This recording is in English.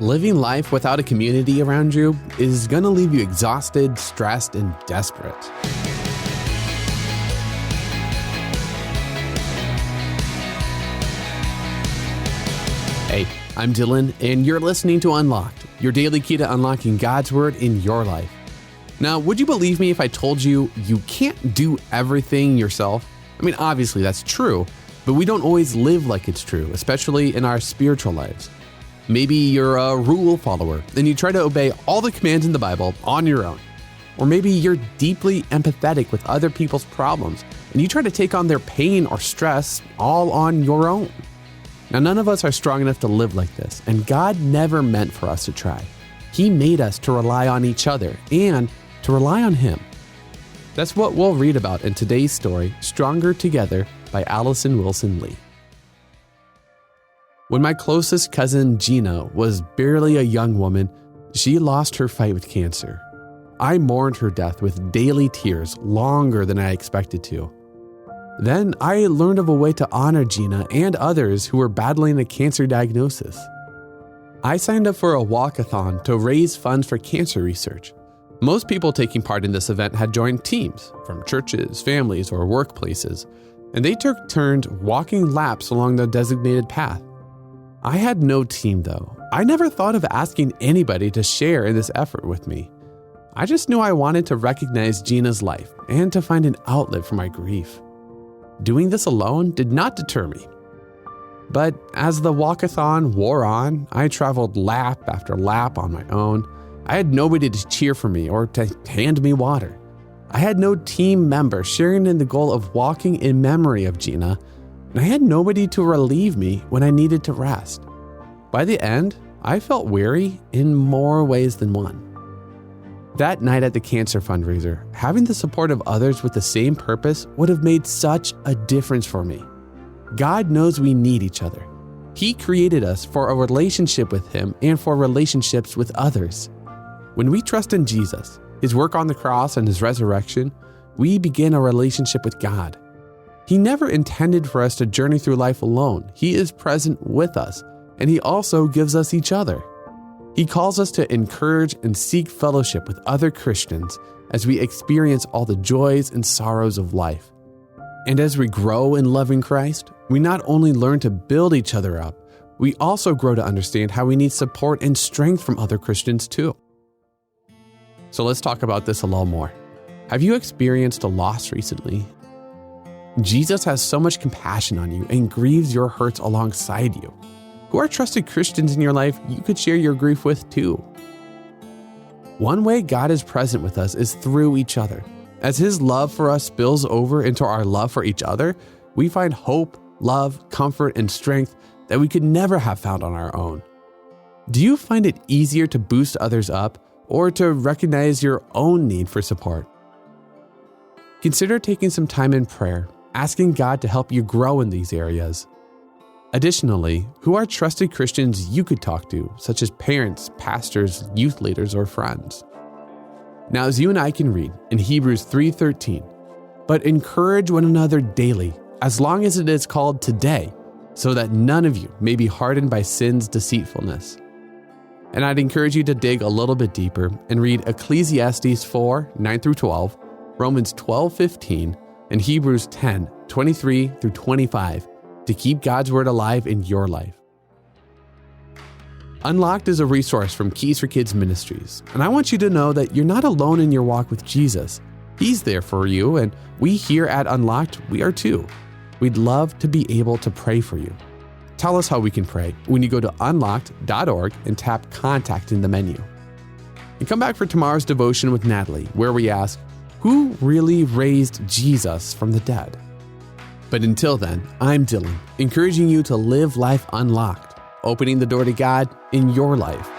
Living life without a community around you is going to leave you exhausted, stressed, and desperate. Hey, I'm Dylan, and you're listening to Unlocked, your daily key to unlocking God's Word in your life. Now, would you believe me if I told you you can't do everything yourself? I mean, obviously that's true, but we don't always live like it's true, especially in our spiritual lives. Maybe you're a rule follower and you try to obey all the commands in the Bible on your own. Or maybe you're deeply empathetic with other people's problems and you try to take on their pain or stress all on your own. Now, none of us are strong enough to live like this, and God never meant for us to try. He made us to rely on each other and to rely on Him. That's what we'll read about in today's story, Stronger Together by Allison Wilson Lee. When my closest cousin Jeanna was barely a young woman, she lost her fight with cancer. I mourned her death with daily tears longer than I expected to. Then I learned of a way to honor Jeanna and others who were battling a cancer diagnosis. I signed up for a walk-a-thon to raise funds for cancer research. Most people taking part in this event had joined teams from churches, families, or workplaces, and they took turns walking laps along the designated path. I had no team though. I never thought of asking anybody to share in this effort with me. I just knew I wanted to recognize Jeanna's life and to find an outlet for my grief. Doing this alone did not deter me. But as the walk-a-thon wore on, I traveled lap after lap on my own. I had nobody to cheer for me or to hand me water. I had no team member sharing in the goal of walking in memory of Jeanna, and I had nobody to relieve me when I needed to rest. By the end, I felt weary in more ways than one. That night at the cancer fundraiser, having the support of others with the same purpose would have made such a difference for me. God knows we need each other. He created us for a relationship with Him and for relationships with others. When we trust in Jesus, His work on the cross and His resurrection, we begin a relationship with God. He never intended for us to journey through life alone. He is present with us, and He also gives us each other. He calls us to encourage and seek fellowship with other Christians as we experience all the joys and sorrows of life. And as we grow in loving Christ, we not only learn to build each other up, we also grow to understand how we need support and strength from other Christians too. So let's talk about this a little more. Have you experienced a loss recently? Jesus has so much compassion on you and grieves your hurts alongside you. Who are trusted Christians in your life you could share your grief with too? One way God is present with us is through each other. As His love for us spills over into our love for each other, we find hope, love, comfort, and strength that we could never have found on our own. Do you find it easier to boost others up or to recognize your own need for support? Consider taking some time in prayer, asking God to help you grow in these areas. Additionally, who are trusted Christians you could talk to, such as parents, pastors, youth leaders, or friends? Now, as you and I can read in Hebrews 3:13, but encourage one another daily, as long as it is called today, so that none of you may be hardened by sin's deceitfulness. And I'd encourage you to dig a little bit deeper and read Ecclesiastes 4:9-12, Romans 12:15, and Hebrews 10:23-25 to keep God's Word alive in your life. Unlocked is a resource from Keys for Kids Ministries, and I want you to know that you're not alone in your walk with Jesus. He's there for you, and we here at Unlocked, we are too. We'd love to be able to pray for you. Tell us how we can pray when you go to unlocked.org and tap Contact in the menu. And come back for tomorrow's devotion with Natalie, where we ask, who really raised Jesus from the dead? But until then, I'm Dylan, encouraging you to live life unlocked, opening the door to God in your life.